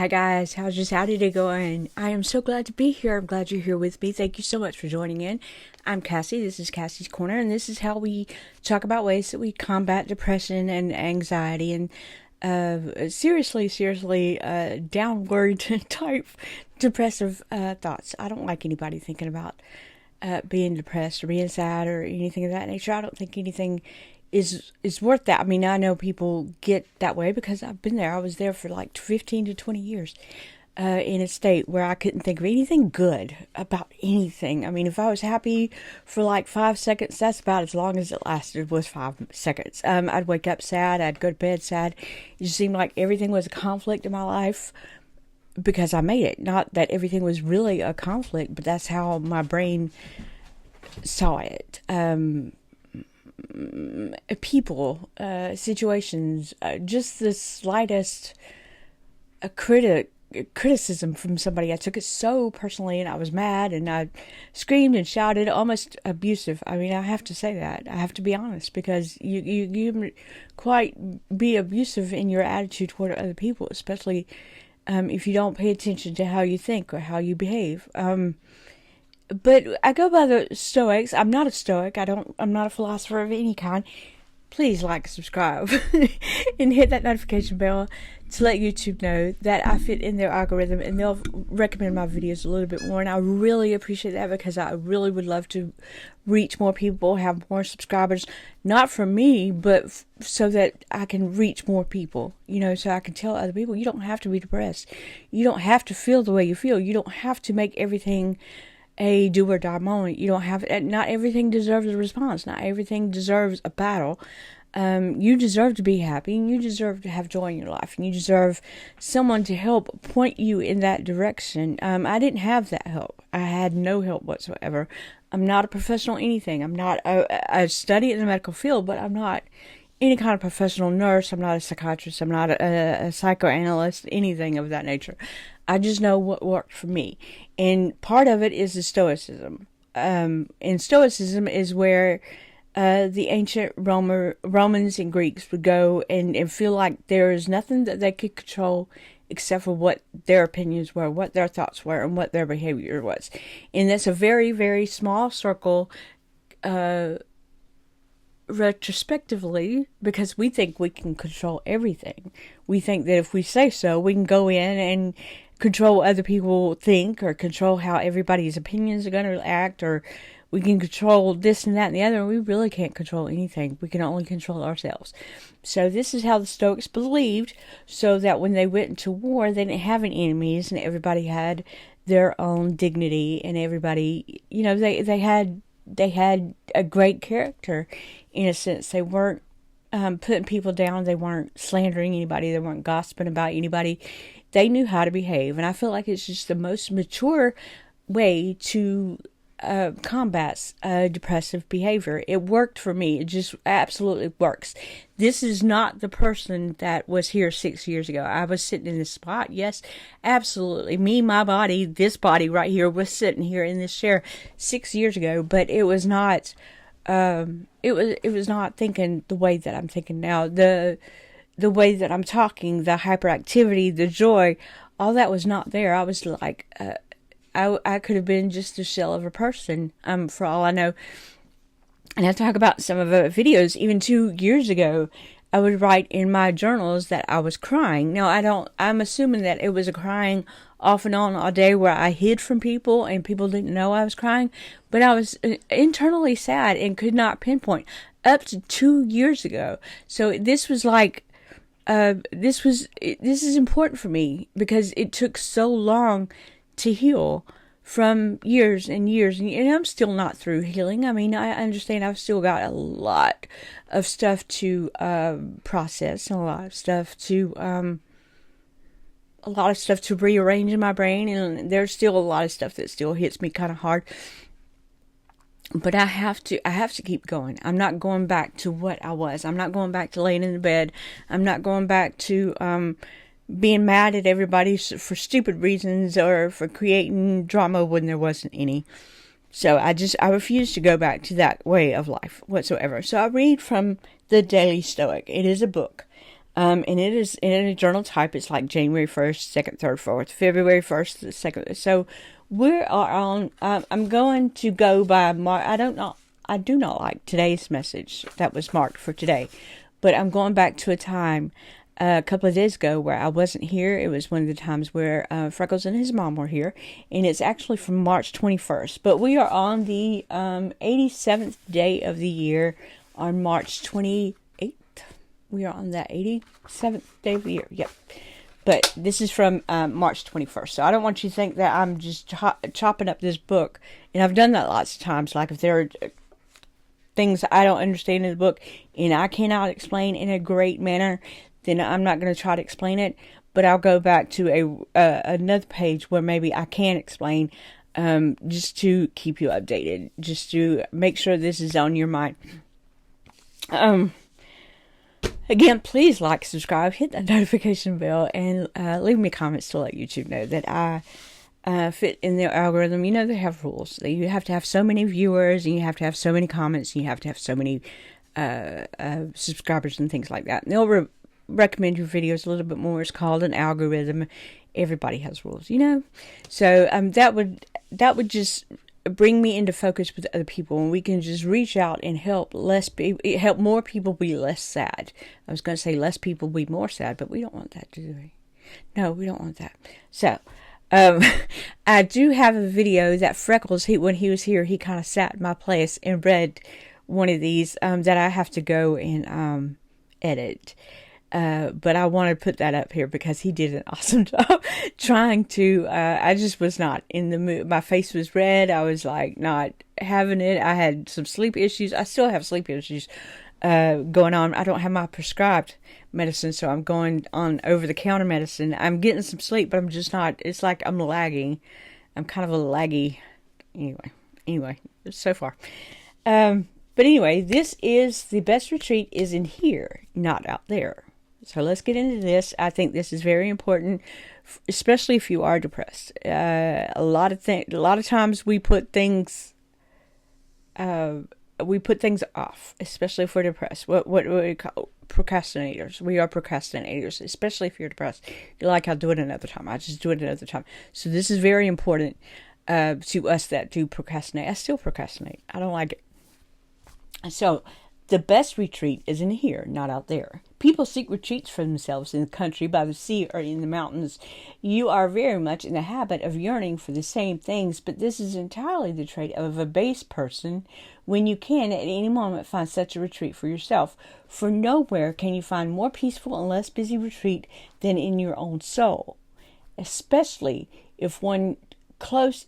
Hi guys, how's your Saturday going? I am so glad to be here. I'm glad you're here with me. Thank you so much for joining in. I'm Cassie. This is Cassie's Corner, and this is how we talk about ways that we combat depression and anxiety and seriously downward type depressive thoughts. I don't like anybody thinking about being depressed or being sad or anything of that nature. I don't think anything is worth that. I mean, I know people get that way because I've been there. I was there for like 15 to 20 years in a state where I couldn't think of anything good about anything. I mean, if I was happy for like 5 seconds, that's about as long as it lasted, was 5 seconds. I'd wake up sad. I'd go to bed sad. It just seemed like everything was a conflict in my life because I made it. Not that everything was really a conflict, but that's how my brain saw it. People, situations, just the slightest criticism from somebody, I took it so personally, and I was mad, and I screamed and shouted, almost abusive. I mean, I have to say that. I have to be honest, because you can quite be abusive in your attitude toward other people, especially if you don't pay attention to how you think or how you behave. But I go by the Stoics. I'm not a Stoic. I'm not a philosopher of any kind. Please like, subscribe, and hit that notification bell to let YouTube know that I fit in their algorithm and they'll recommend my videos a little bit more. And I really appreciate that because I really would love to reach more people, have more subscribers, not for me, but so that I can reach more people, so I can tell other people, you don't have to be depressed. You don't have to feel the way you feel. You don't have to make everything a do or die moment. You don't have, not everything deserves a response. Not everything deserves a battle. You deserve to be happy, and you deserve to have joy in your life, and you deserve someone to help point you in that direction. I didn't have that help. I had no help whatsoever. I'm not a professional anything. I'm not, I study in the medical field, but I'm not any kind of professional nurse. I'm not a psychiatrist. I'm not a psychoanalyst, anything of that nature. I just know what worked for me. And part of it is the Stoicism. And Stoicism is where the ancient Romans and Greeks would go and feel like there is nothing that they could control except for what their opinions were, what their thoughts were, and what their behavior was. And that's a very, very small circle retrospectively, because we think we can control everything. We think that if we say so, we can go in and control what other people think, or control how everybody's opinions are going to act, or we can control this and that and the other. We really can't control anything. We can only control ourselves. So this is how the Stoics believed, so that when they went into war, they didn't have any enemies, and everybody had their own dignity, and everybody, they had a great character, in a sense. They weren't putting people down. They weren't slandering anybody. They weren't gossiping about anybody. They knew how to behave. And I feel like it's just the most mature way to combat depressive behavior. It worked for me. It just absolutely works. This is not the person that was here 6 years ago. I was sitting in this spot. Yes, absolutely. Me, my body, this body right here was sitting here in this chair 6 years ago, but it was not, it was not thinking the way that I'm thinking now. The way that I'm talking, the hyperactivity, the joy, all that was not there. I was like, I could have been just a shell of a person, for all I know. And I talk about some of the videos, even 2 years ago, I would write in my journals that I was crying. Now, I'm assuming that it was a crying off and on all day where I hid from people and people didn't know I was crying. But I was internally sad and could not pinpoint up to 2 years ago. So this was like, this is important for me because it took so long to heal from years and years, and I'm still not through healing. I mean, I understand I've still got a lot of stuff to process, and a lot of stuff to rearrange in my brain, and there's still a lot of stuff that still hits me kind of hard. But I have to keep going. I'm not going back to what I was. I'm not going back to laying in the bed. I'm not going back to being mad at everybody for stupid reasons or for creating drama when there wasn't any. So I refuse to go back to that way of life whatsoever. So I read from the Daily Stoic. It is a book. And it is in a journal type. It's like January 1st, 2nd, 3rd, 4th, February 1st, the 2nd. So we are on, I'm going to go by I do not like today's message that was marked for today, but I'm going back to a time a couple of days ago where I wasn't here. It was one of the times where Freckles and his mom were here, and it's actually from March 21st. But we are on the 87th day of the year on March 28th. We are on that 87th day of the year. Yep. But this is from March 21st. So I don't want you to think that I'm just chopping up this book. And I've done that lots of times. Like if there are things I don't understand in the book and I cannot explain in a great manner, then I'm not going to try to explain it. But I'll go back to another page where maybe I can explain, just to keep you updated, just to make sure this is on your mind. Again, please like, subscribe, hit that notification bell, and leave me comments to let YouTube know that I fit in their algorithm. You know, they have rules. You have to have so many viewers, and you have to have so many comments, and you have to have so many subscribers and things like that. And they'll recommend your videos a little bit more. It's called an algorithm. Everybody has rules, you know. So that would just bring me into focus with other people, and we can just reach out and help more people be less sad. I was going to say less people be more sad, but we don't want that, do we? No, we don't want that. So I do have a video that Freckles, when he was here, he kind of sat in my place and read one of these that I have to go and edit. But I want to put that up here because he did an awesome job trying to, I just was not in the mood. My face was red. I was like not having it. I had some sleep issues. I still have sleep issues going on. I don't have my prescribed medicine, so I'm going on over-the-counter medicine. I'm getting some sleep, but I'm just not, it's like I'm lagging. I'm kind of a laggy, anyway, so far. But anyway, this is, the best retreat is in here, not out there. So let's get into this. I think this is very important, especially if you are depressed. A lot of times we put things off, especially if we're depressed. What we call procrastinators. We are procrastinators, especially if you're depressed. You're like, I'll do it another time. I just do it another time. So this is very important to us that do procrastinate. I still procrastinate. I don't like it. So the best retreat is in here, not out there. People seek retreats for themselves in the country, by the sea, or in the mountains. You are very much in the habit of yearning for the same things, but this is entirely the trait of a base person when you can at any moment find such a retreat for yourself. For nowhere can you find more peaceful and less busy retreat than in your own soul, especially if one close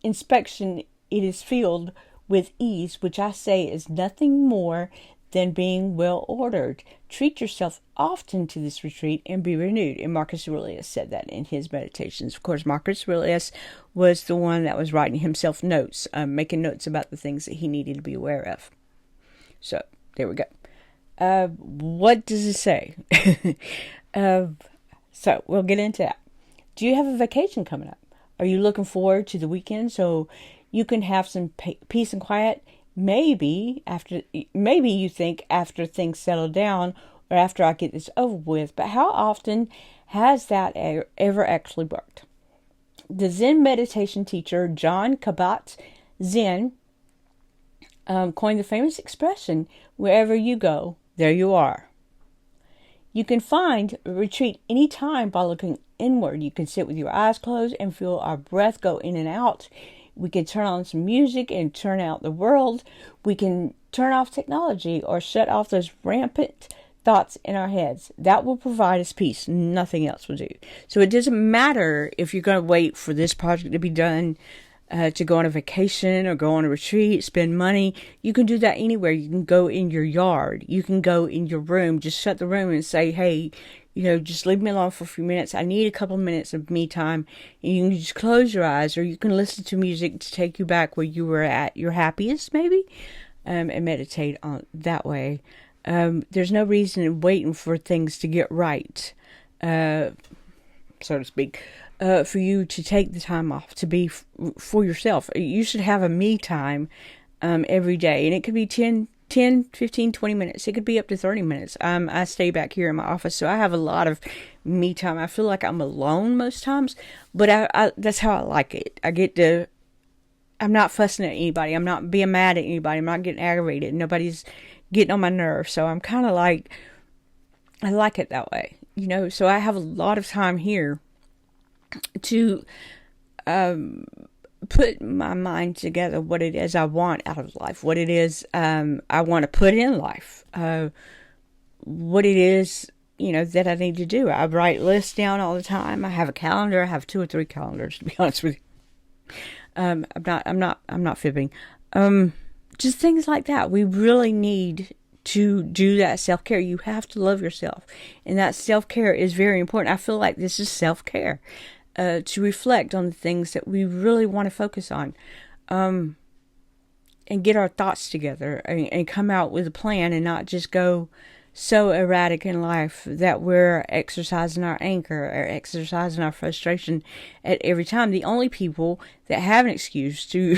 inspection it is filled with ease, which I say is nothing more than being well ordered. Treat yourself often to this retreat and be renewed. And Marcus Aurelius said that in his meditations. Of course, Marcus Aurelius was the one that was writing himself notes, making notes about the things that he needed to be aware of. So, there we go. What does it say? So, we'll get into that. Do you have a vacation coming up? Are you looking forward to the weekend so you can have some peace and quiet? Maybe you think after things settle down or after I get this over with, but how often has that ever actually worked? The Zen meditation teacher Jon Kabat-Zinn coined the famous expression, wherever you go, there you are. You can find a retreat anytime by looking inward. You can sit with your eyes closed and feel our breath go in and out. We can turn on some music and turn out the world. We can turn off technology or shut off those rampant thoughts in our heads. That will provide us peace. Nothing else will do. So it doesn't matter if you're going to wait for this project to be done, to go on a vacation or go on a retreat, spend money. You can do that anywhere. You can go in your yard. You can go in your room. Just shut the room and say, hey, just leave me alone for a few minutes. I need a couple of minutes of me time. And you can just close your eyes, or you can listen to music to take you back where you were at your happiest, maybe, and meditate on that way. There's no reason in waiting for things to get right, so to speak, for you to take the time off to be for yourself. You should have a me time every day, and it could be 10 10, 15, 20 minutes. It could be up to 30 minutes. I stay back here in my office, so I have a lot of me time. I feel like I'm alone most times, but I that's how I like it. I'm not fussing at anybody. I'm not being mad at anybody. I'm not getting aggravated. Nobody's getting on my nerves. So I'm kind of like, I like it that way, so I have a lot of time here to put my mind together what it is I want out of life, what it is I want to put in life, what it is, that I need to do. I write lists down all the time. I have a calendar. I have 2 or 3 calendars, to be honest with you. I'm not fibbing. Just things like that. We really need to do that self-care. You have to love yourself. And that self-care is very important. I feel like this is self-care. To reflect on the things that we really want to focus on. And get our thoughts together and come out with a plan and not just go so erratic in life that we're exercising our anger or exercising our frustration at every time. The only people that have an excuse to,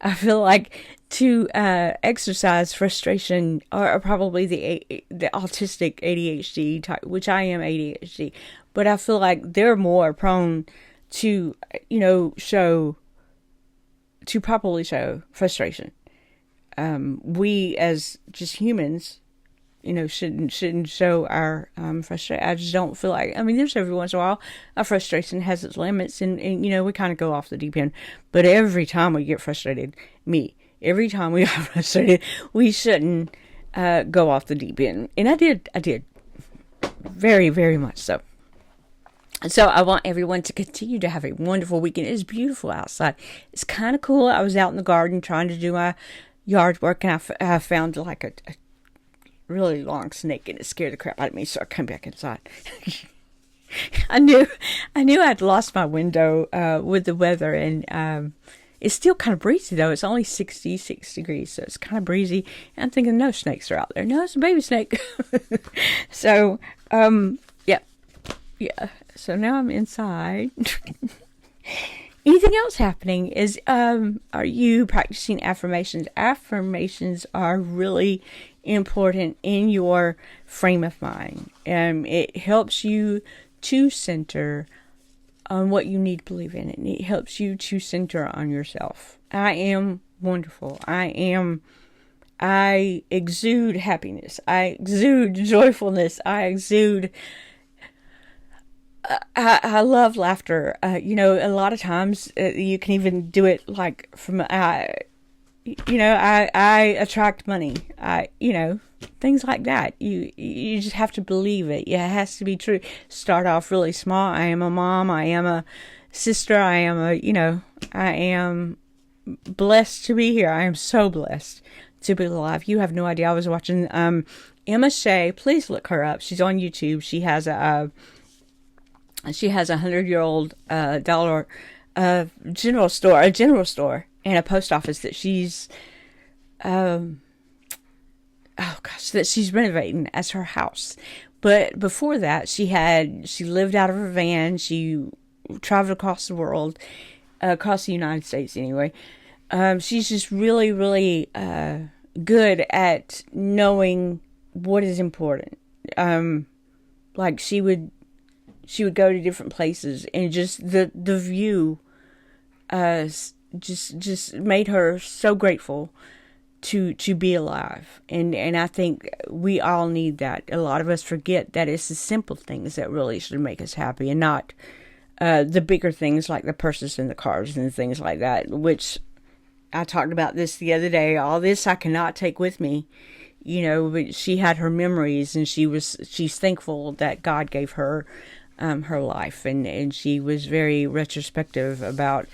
I feel like, to exercise frustration are probably the autistic ADHD type, which I am ADHD, but I feel like they're more prone to, properly show frustration. We as just humans, shouldn't show our frustration. I just don't feel like, there's every once in a while, our frustration has its limits and we kind of go off the deep end. But every time we get frustrated, every time we are frustrated, we shouldn't go off the deep end. And I did very, very much so. So I want everyone to continue to have a wonderful weekend. It's beautiful outside. It's kind of cool. I was out in the garden trying to do my yard work, and I found like a really long snake, and it scared the crap out of me, so I came back inside. I knew I'd lost my window with the weather, and it's still kind of breezy, though. It's only 66 degrees, so it's kind of breezy. And I'm thinking, no snakes are out there. No, it's a baby snake. So, yeah. So now I'm inside. Anything else happening is, are you practicing affirmations? Affirmations are really important in your frame of mind. It helps you to center on what you need to believe in. And it helps you to center on yourself. I am wonderful. I exude happiness. I exude joyfulness. I exude I love laughter. A lot of times you can even do it like from, I attract money. Things like that. You just have to believe it. It has to be true. Start off really small. I am a mom. I am a sister. I am blessed to be here. I am so blessed to be alive. You have no idea. I was watching, Emma Shea. Please look her up. She's on YouTube. She has a 100-year-old dollar general store and a post office that she's that she's renovating as her house. But before that, she lived out of her van. She traveled across the world, across the United States anyway. She's just really, really good at knowing what is important. Like she would go to different places, and just the view just made her so grateful to be alive. And I think we all need that. A lot of us forget that it's the simple things that really should make us happy, and not the bigger things like the purses and the cars and things like that, which I talked about this the other day. All this I cannot take with me. But she had her memories, and she's thankful that God gave her her life, and she was very retrospective about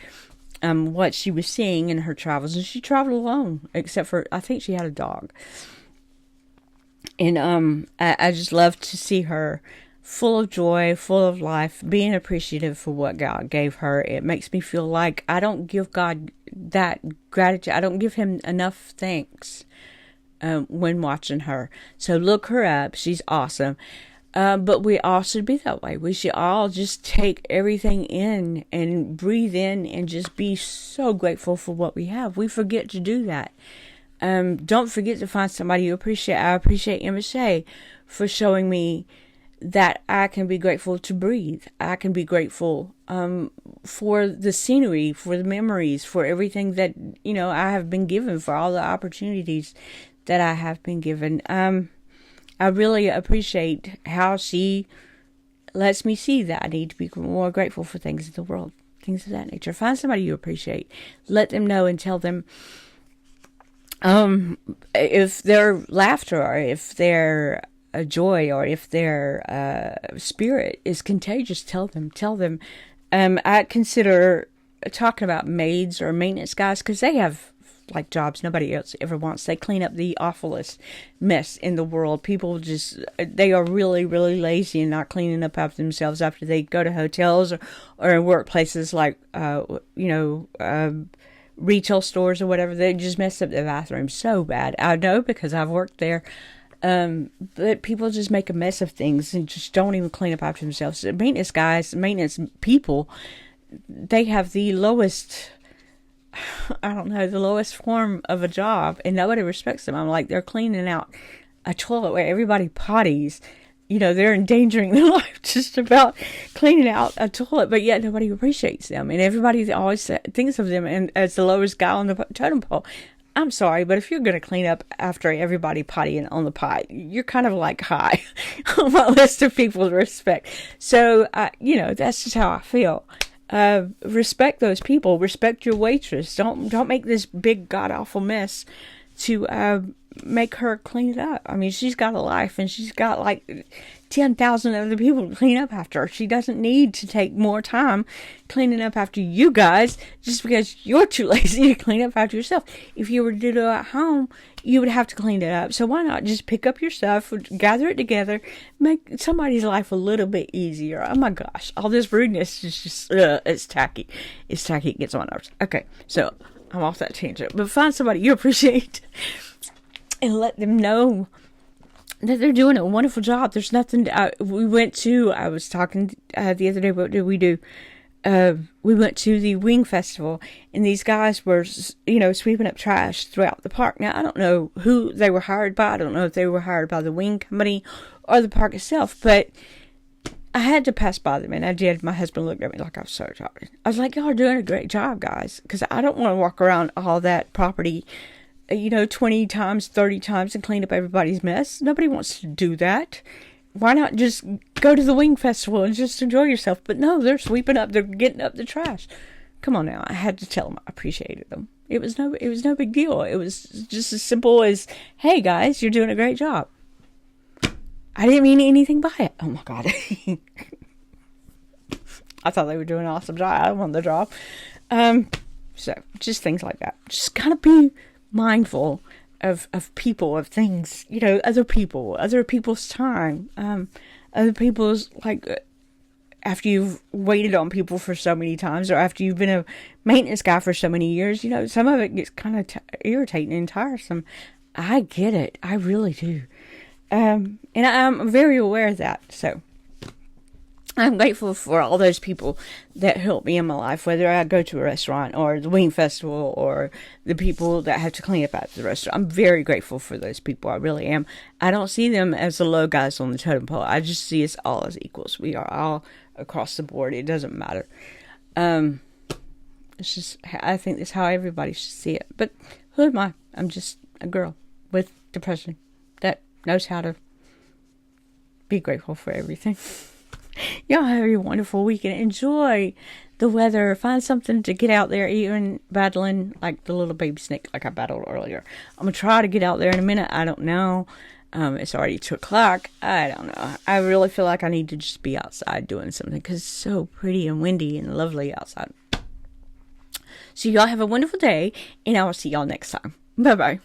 what she was seeing in her travels. And she traveled alone, except for, I think she had a dog. And I just love to see her full of joy, full of life, being appreciative for what God gave her. It makes me feel like I don't give God that gratitude. I don't give him enough thanks when watching her. So look her up. She's awesome. But we all should be that way. We should all just take everything in and breathe in and just be so grateful for what we have. We forget to do that. Don't forget to find somebody you appreciate. I appreciate MSA for showing me that I can be grateful to breathe. I can be grateful for the scenery, for the memories, for everything that, I have been given, for all the opportunities that I have been given. I really appreciate how she lets me see that I need to be more grateful for things in the world, things of that nature. Find somebody you appreciate. Let them know and tell them if their laughter or if their joy or if their spirit is contagious. Tell them. I consider talking about maids or maintenance guys, because they have like jobs nobody else ever wants. They clean up the awfulest mess in the world. People they are really, really lazy and not cleaning up after themselves after they go to hotels or workplaces like, retail stores or whatever. They just mess up the bathroom so bad. I know because I've worked there. But people just make a mess of things and just don't even clean up after themselves. Maintenance guys, maintenance people, they have the lowest, the lowest form of a job, and nobody respects them. I'm like, they're cleaning out a toilet where everybody potties. They're endangering their life just about cleaning out a toilet, but yet nobody appreciates them. And everybody always thinks of them as the lowest guy on the totem pole. I'm sorry, but if you're going to clean up after everybody pottying on the pot, you're kind of like high on my list of people to respect. So, that's just how I feel. Respect those people. Respect your waitress. Don't make this big god-awful mess to make her clean it up. I mean, she's got a life and she's got like 10,000 other people to clean up after her. She doesn't need to take more time cleaning up after you guys just because you're too lazy to clean up after yourself. If you were to do it at home, you would have to clean it up. So why not just pick up your stuff, gather it together, make somebody's life a little bit easier? Oh my gosh, all this rudeness is just, it's tacky. It's tacky. It gets on my nerves. Okay, so I'm off that tangent. But find somebody you appreciate and let them know that they're doing a wonderful job. There's nothing. I was talking the other day, what did we do? We went to the Wing Festival, and these guys were, sweeping up trash throughout the park. Now, I don't know who they were hired by. I don't know if they were hired by the Wing Company or the park itself, but I had to pass by them, and I did. My husband looked at me like I was so tired. I was like, y'all are doing a great job, guys, because I don't want to walk around all that property 20 times, 30 times and clean up everybody's mess. Nobody wants to do that. Why not just go to the Wing Festival and just enjoy yourself? But no, they're sweeping up, they're getting up the trash. Come on now, I had to tell them I appreciated them. It was no big deal. It was just as simple as, hey guys, you're doing a great job. I didn't mean anything by it. Oh my God. I thought they were doing an awesome job. I want the job. So just things like that. Just kind of be mindful of people, of things, other people, other people's time, other people's, after you've waited on people for so many times, or after you've been a maintenance guy for so many years, some of it gets kind of irritating and tiresome. I get it. I really do. And I'm very aware of that. So I'm grateful for all those people that help me in my life, whether I go to a restaurant or the Wing Festival or the people that have to clean up after the restaurant. I'm very grateful for those people. I really am. I don't see them as the low guys on the totem pole. I just see us all as equals. We are all across the board. It doesn't matter. It's just, I think that's how everybody should see it. But who am I? I'm just a girl with depression that knows how to be grateful for everything. Y'all have a wonderful weekend. Enjoy the weather. Find something to get out there, even battling like the little baby snake like I battled earlier. I'm going to try to get out there in a minute. I don't know. It's already 2 o'clock. I don't know. I really feel like I need to just be outside doing something because it's so pretty and windy and lovely outside. So y'all have a wonderful day, and I will see y'all next time. Bye-bye.